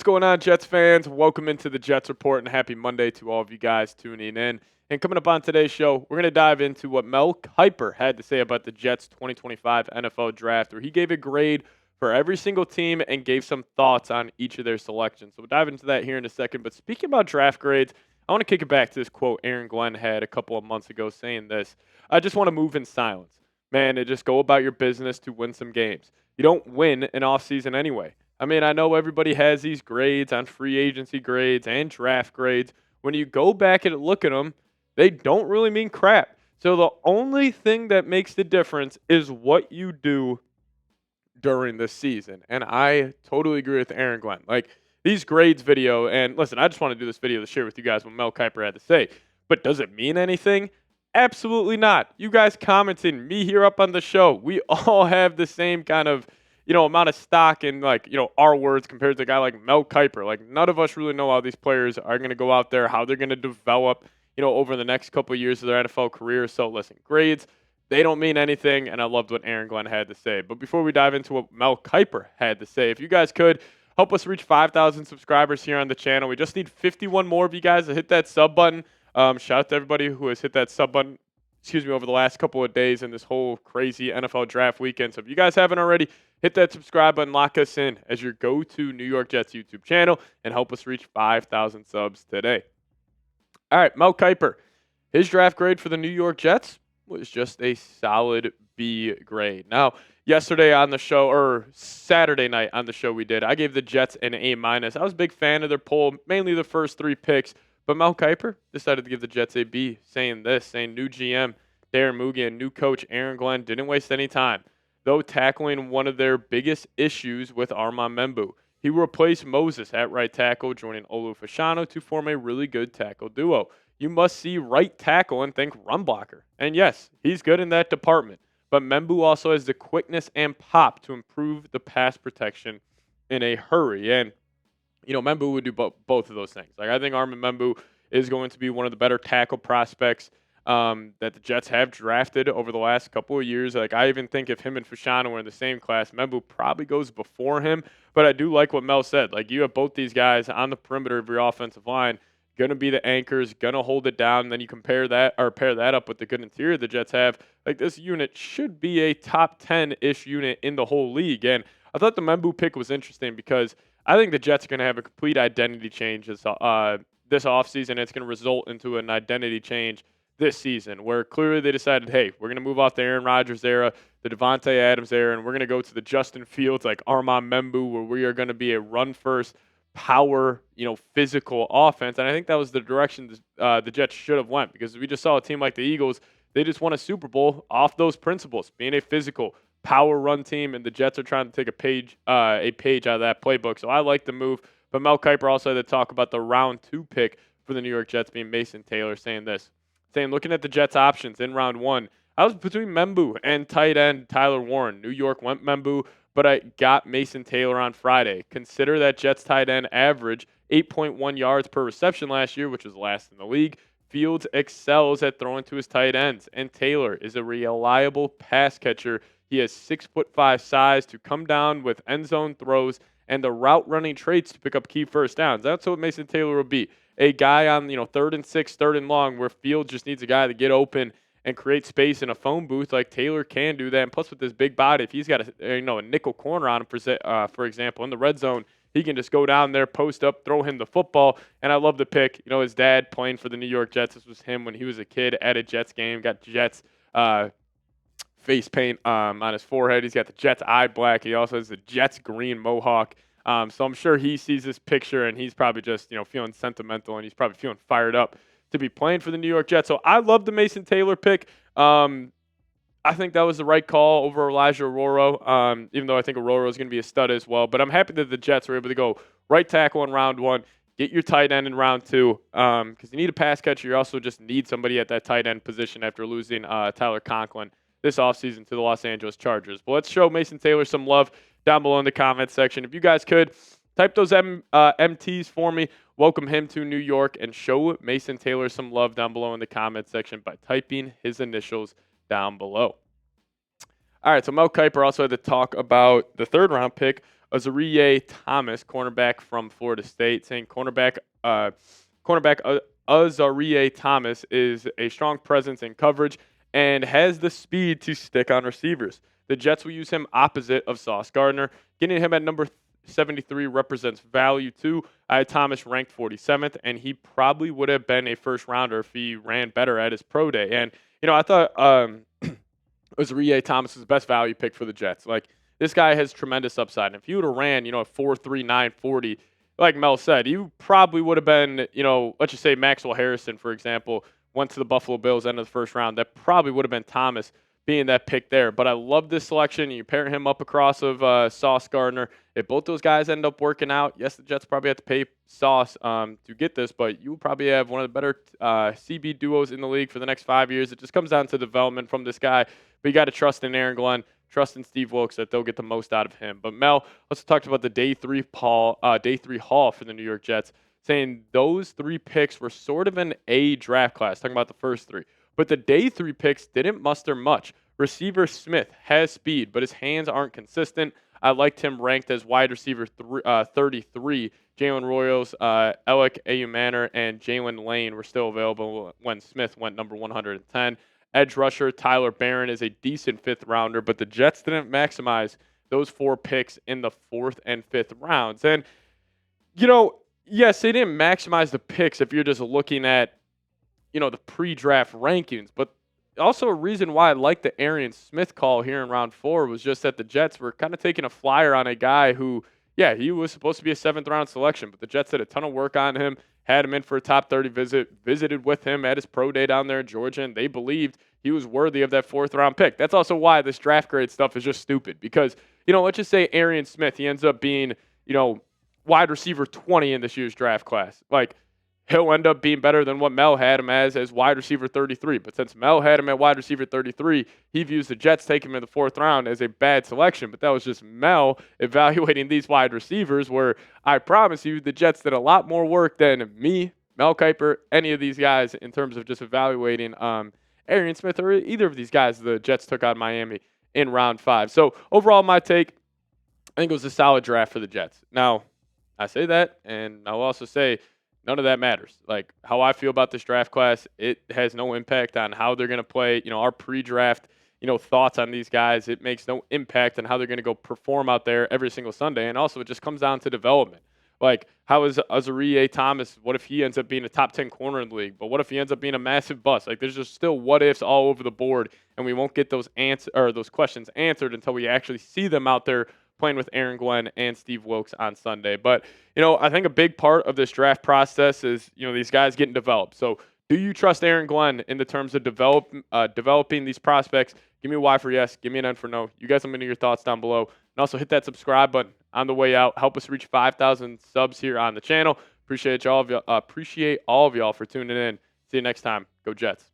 going on, Jets fans? Welcome into the Jets Report, and happy Monday to all of you guys tuning in. And coming up on today's show, we're going to dive into what Mel Kiper had to say about the Jets 2025 NFL Draft, where he gave a grade for every single team and gave some thoughts on each of their selections. So we'll dive into that here in a second. But speaking about draft grades, I want to kick it back to this quote Aaron Glenn had a couple of months ago saying this: "I just want to move in silence. Man, and just go about your business to win some games. You don't win an offseason anyway." I mean, I know everybody has these grades on free agency grades and draft grades. When you go back and look at them, they don't really mean crap. So the only thing that makes the difference is what you do during the season. And I totally agree with Aaron Glenn. Like, these grades video, and listen, I just want to do this video to share with you guys what Mel Kiper had to say. But does it mean anything? Absolutely not. You guys commenting, me here up on the show, we all have the same kind of amount of stock in our words compared to a guy like Mel Kiper. Like, none of us really know how these players are going to go out there, how they're going to develop, over the next couple of years of their NFL career. So listen, grades, they don't mean anything. And I loved what Aaron Glenn had to say. But before we dive into what Mel Kiper had to say, if you guys could help us reach 5,000 subscribers here on the channel, we just need 51 more of you guys to hit that sub button. Shout out to everybody who has hit that sub button, over the last couple of days and this whole crazy NFL draft weekend. So if you guys haven't already, hit that subscribe button, lock us in as your go-to New York Jets YouTube channel, and help us reach 5,000 subs today. All right, Mel Kiper, his draft grade for the New York Jets was just a solid B grade. Now, yesterday on the show, or Saturday night on the show we did, I gave the Jets an A-. I was a big fan of their poll, mainly the first three picks. But Mel Kiper decided to give the Jets a B, saying new GM Darren Mougey and new coach Aaron Glenn didn't waste any time, though tackling one of their biggest issues with Armand Membou. He replaced Moses at right tackle, joining Olu Fashanu to form a really good tackle duo. You must see right tackle and think run blocker. And yes, he's good in that department, but Membou also has the quickness and pop to improve the pass protection in a hurry. And Membou would do both of those things. Like, I think Armand Membou is going to be one of the better tackle prospects that the Jets have drafted over the last couple of years. Like, I even think if him and Fashanu were in the same class, Membou probably goes before him. But I do like what Mel said. Like, you have both these guys on the perimeter of your offensive line, going to be the anchors, going to hold it down. And then you pair that up with the good interior the Jets have. Like, this unit should be a top 10-ish unit in the whole league. And I thought the Membou pick was interesting because I think the Jets are going to have a complete identity change this offseason. It's going to result into an identity change this season where clearly they decided, hey, we're going to move off the Aaron Rodgers era, the Devontae Adams era, and we're going to go to the Justin Fields, like Armand Membou, where we are going to be a run-first, power, physical offense. And I think that was the direction the Jets should have went, because we just saw a team like the Eagles, they just won a Super Bowl off those principles, being a physical, power run team, and the Jets are trying to take a page out of that playbook. So I like the move. But Mel Kiper also had to talk about the round 2 pick for the New York Jets being Mason Taylor, saying, looking at the Jets' options in round 1, I was between Membou and tight end Tyler Warren. New York went Membou, but I got Mason Taylor on Friday. Consider that Jets tight end average 8.1 yards per reception last year, which was last in the league. Fields excels at throwing to his tight ends, and Taylor is a reliable pass catcher. He has 6'5" size to come down with end zone throws and the route running traits to pick up key first downs. That's what Mason Taylor will be. A guy on 3rd and 6, 3rd and long, where Fields just needs a guy to get open and create space in a phone booth. Like, Taylor can do that. And plus, with his big body, if he's got a nickel corner on him, for example, in the red zone, he can just go down there, post up, throw him the football. And I love the pick. His dad playing for the New York Jets. This was him when he was a kid at a Jets game. Got Jets face paint on his forehead. He's got the Jets eye black. He also has the Jets green mohawk. So I'm sure he sees this picture and he's probably just, feeling sentimental, and he's probably feeling fired up to be playing for the New York Jets. So I love the Mason Taylor pick. I think that was the right call over Elijah Arroyo, even though I think Arroyo is going to be a stud as well. But I'm happy that the Jets were able to go right tackle in round 1, get your tight end in round 2, because you need a pass catcher. You also just need somebody at that tight end position after losing Tyler Conklin this offseason to the Los Angeles Chargers. But let's show Mason Taylor some love down below in the comments section. If you guys could, type those MTs for me. Welcome him to New York, and show Mason Taylor some love down below in the comments section by typing his initials down below. All right, so Mel Kiper also had to talk about the 3rd round pick Azareye'h Thomas, cornerback from Florida State, saying cornerback Azareye'h Thomas is a strong presence in coverage and has the speed to stick on receivers. The Jets will use him opposite of Sauce Gardner. Getting him at number 73 represents value too. I had Thomas ranked 47th, and he probably would have been a first rounder if he ran better at his pro day. And I thought Azareye'h Thomas is the best value pick for the Jets. Like, this guy has tremendous upside. And if you would have ran, a 4.39 40, like Mel said, you probably would have been, let's just say Maxwell Harrison, for example, went to the Buffalo Bills end of the first round. That probably would have been Thomas being that pick there. But I love this selection. You pair him up across of Sauce Gardner. If both those guys end up working out, yes, the Jets probably have to pay Sauce to get this, but you probably have one of the better CB duos in the league for the next 5 years. It just comes down to development from this guy. But you got to trust in Aaron Glenn, trust in Steve Wilkes that they'll get the most out of him. But Mel, let's talk about the day three haul for the New York Jets, saying those 3 picks were sort of an A draft class, talking about the first 3. But the day 3 picks didn't muster much. Receiver Smith has speed, but his hands aren't consistent. I liked him ranked as wide receiver 33. Jalen Royals, Alec Ayumanor, and Jalen Lane were still available when Smith went number 110. Edge rusher Tyler Barron is a decent 5th rounder, but the Jets didn't maximize those 4 picks in the 4th and 5th rounds. And, yes, they didn't maximize the picks if you're just looking at, the pre-draft rankings, but also a reason why I like the Arian Smith call here in round 4 was just that the Jets were kind of taking a flyer on a guy who, yeah, he was supposed to be a 7th round selection, but the Jets did a ton of work on him, had him in for a top 30 visit, visited with him at his pro day down there in Georgia, and they believed he was worthy of that 4th round pick. That's also why this draft grade stuff is just stupid because, let's just say Arian Smith, he ends up being, wide receiver 20 in this year's draft class. Like, he'll end up being better than what Mel had him as wide receiver 33. But since Mel had him at wide receiver 33, he views the Jets taking him in the 4th round as a bad selection. But that was just Mel evaluating these wide receivers where I promise you the Jets did a lot more work than me, Mel Kiper, any of these guys in terms of just evaluating Arian Smith or either of these guys the Jets took on Miami in round 5. So overall, my take, I think it was a solid draft for the Jets. Now, I say that, and I'll also say none of that matters. Like, how I feel about this draft class, it has no impact on how they're going to play. Our pre-draft, thoughts on these guys, it makes no impact on how they're going to go perform out there every single Sunday. And also, it just comes down to development. Like, how is Azareye'h Thomas? What if he ends up being a top 10 corner in the league? But what if he ends up being a massive bust? Like, there's just still what ifs all over the board, and we won't get those those questions answered until we actually see them out there playing with Aaron Glenn and Steve Wilkes on Sunday. But, I think a big part of this draft process is, these guys getting developed. So do you trust Aaron Glenn in the terms of developing these prospects? Give me a Y for yes. Give me an N for no. You guys let me know your thoughts down below. And also hit that subscribe button on the way out. Help us reach 5,000 subs here on the channel. Appreciate all of y'all for tuning in. See you next time. Go Jets.